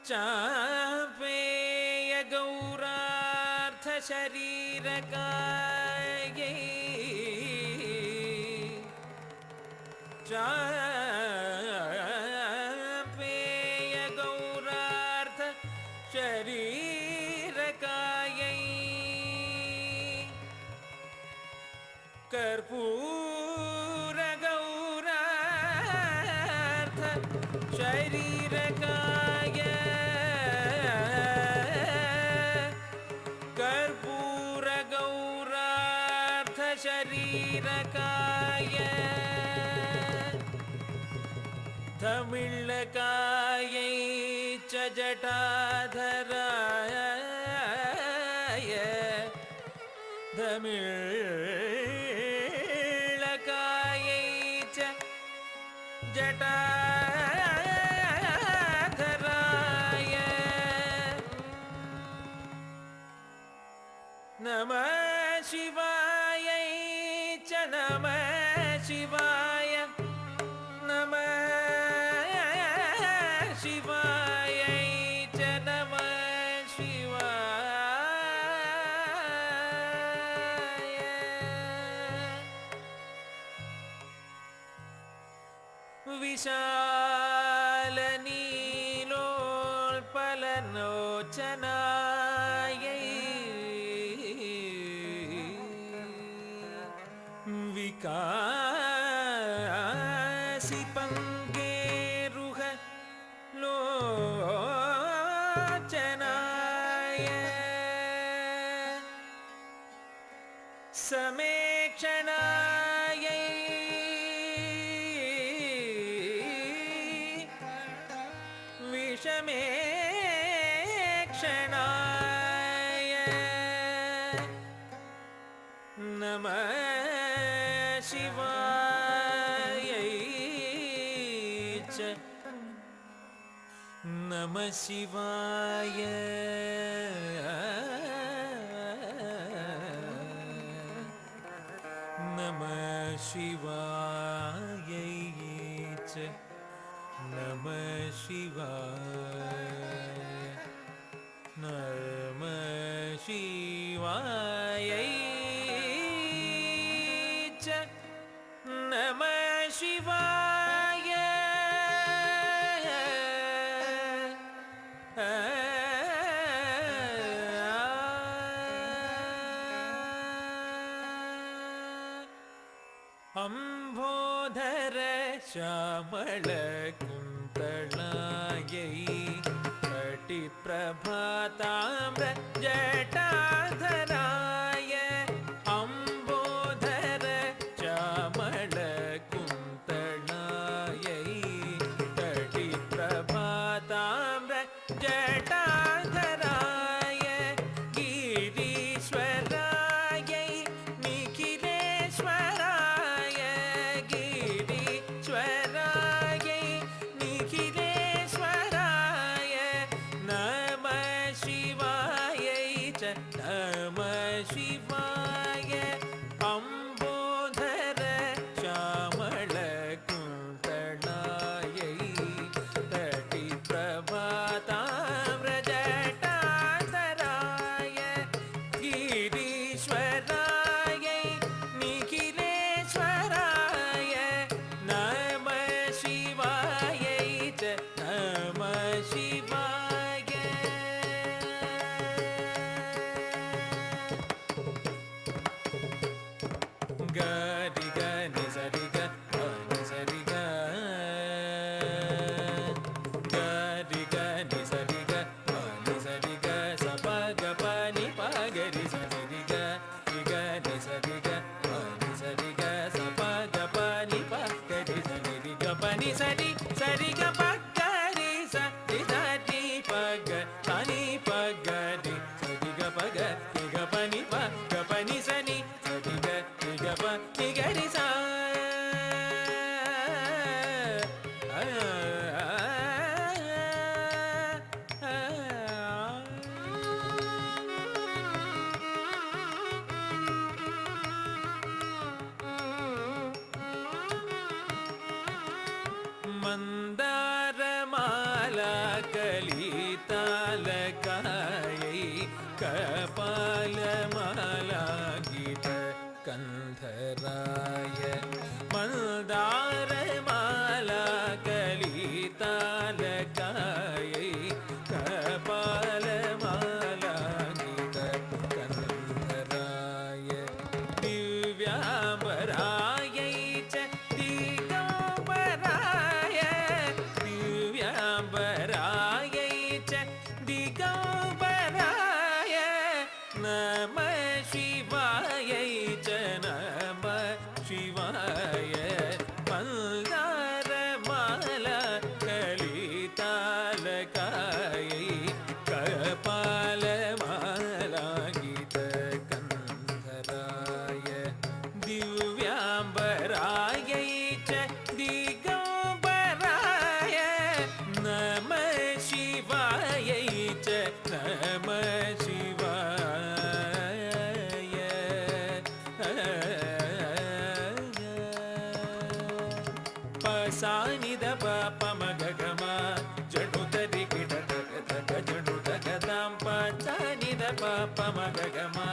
चापेय गौरार्थ शरीरकायै चापेय गौरार्थ शरीरकायै कर्पूर गौरार्थ शरीरकाय कर्पूर गौरार्थ शरीरकाय तमिळकायै च जटाधराय तमिळकायै च जटाधराय नमः शिवायै च नमः शिवाय नमः शिवायै च नमः शिवाय विशालनीलोत्पललोचनायै विकासिपङ्गेरुह लोचनाय समेक्षणायै विषमेक्षणाय नमः शिवायै च नमः शिवाय नमः शिवायै च नमः शिवाय नमः शिवायै च नमः शिवाय अम्भोधर श्यामल कुन्तलायै कटिप्रभाताम्र जटाधराय अम्भोधर श्यामल कुन्तलायै कटिप्रभाताम्र जटाधराय गिरीश्वरायै निखिलेश्वराय गिरीश्वरायै निखिलेश्वराय नमः शिवायै च नमः शिवाय अम्बोधर श्यामल कुन्तलायै कटिप्रभाताम्र जटाधराय गिरीश्वरायै निखिलेश्वराय नमः शिवायै च नमः शिवाय कपालमालाङ्कित कन्धराय मन्दारमाला कलितालकायै कपालमालाङ्कित कन्धराय दिव्याम्बरायै च दिगम्बराय दिव्याम्बरायै च दिगम्बराय नमः शिवायै च नमः शिवाय मन्दारमाला कलितालकायै कपालमालाङ्कित कन्धराय दिव्याम्बरायै च दिगम्बराय नमः शिवायै च नमः शिवाय पसानिद पमगगमा जडुतरि किटतक जडुतकदां पसानिद पमगगमा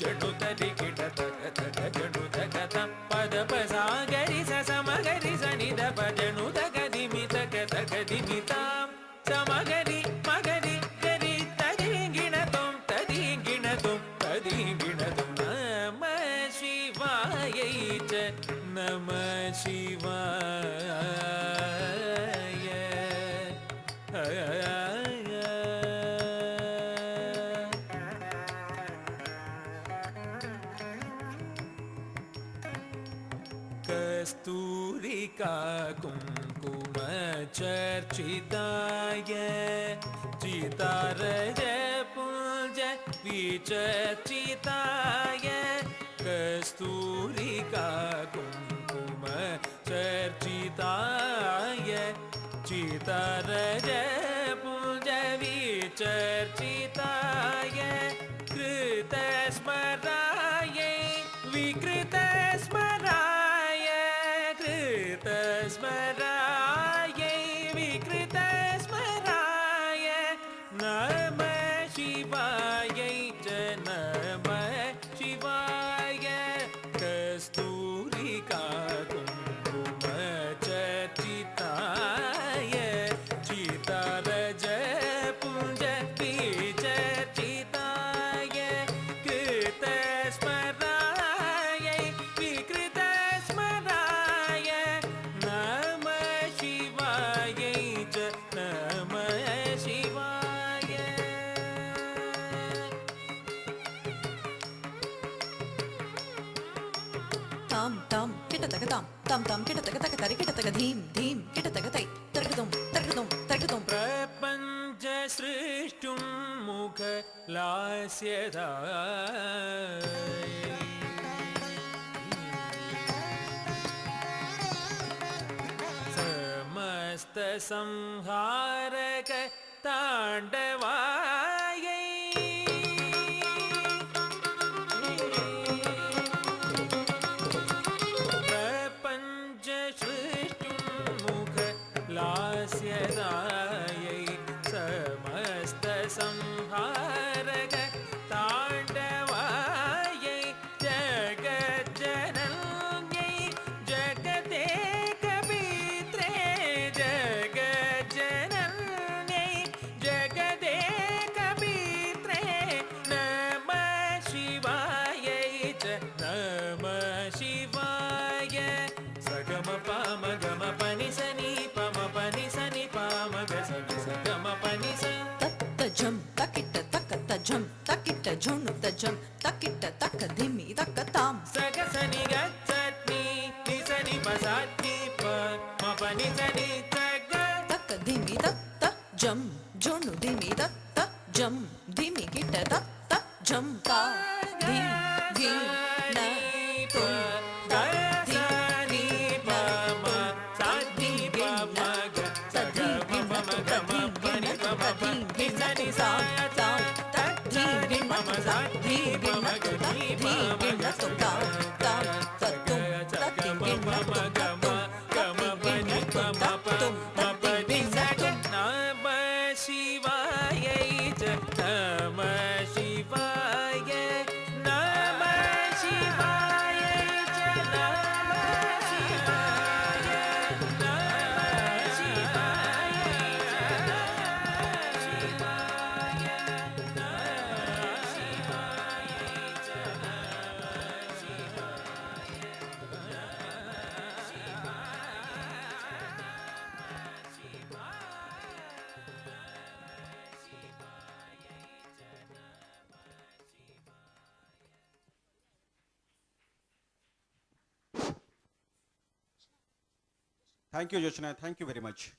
जडुतरि किटतक जडुतकदां पद पसागरि समगरि सनिद पजनुतकदिमितक तकदिमितां समगरि मगरि गरि तदिगिणतुं तदिगिणतुं तदिगिणतुं नमः शिवायै च नमः शिवाय कस्तूरिका कुङ्कुम चर्चिताय चितारज पुञ्ज विचर्चिताय कस्तूरिका कुङ्कुम चर्चिताय चितारज पुञ्ज विचर्चिताय कृतस्मरायै विकृतस्मराय कृतस्मरायै विकृतस्मराय नमः शिवायै च नमः शिवाय कस्तूरिका कुङ्कुम चर्चिताय चितारज पुञ्ज विचर्चिताय कृतस्मरायै विकृतस्मराय नमः शिवायै च नमः शिवाय ताम ताम किटतक ताम ताम ताम किटतक तक तरि किटतक धीम धीम किटतक तै तरकतुम तरकतुम तरकतुम प्रपञ्च सृष्टुं मुखलास्यदाय समस्तसंहारक ताण्डवायै प्रपञ्च सृष्टुं मुखलास्यदायै समस्तसंहारक ताण्डवायै जगज्जनन्यै जगदेकपित्रे जगज्जनन्यै जगदेकपित्रे नमः शिवायै च नमः शिवाय सगमपमगम पनिसनि पमपनिसनि पामगसनि सगमपनिस तज्जम तकिट तक तज्जम तकिट झुनु तज्जम तकिट तक धिमि तक ताम सगसनि गच्छति निसनि पसाति पमपनिसनि तग तक धिमि तक जम झुनु धिमि तक जम धिमि किट तक जम ता धी धी न तुम दसनि पम साधि पमग सगमपमगमपनि पमपनिसनि साय ताम तज्जनि मम साधि पमग धी पमग नमः शिवायै च नमः शिवाय Thank you, Joshna. Thank you very much.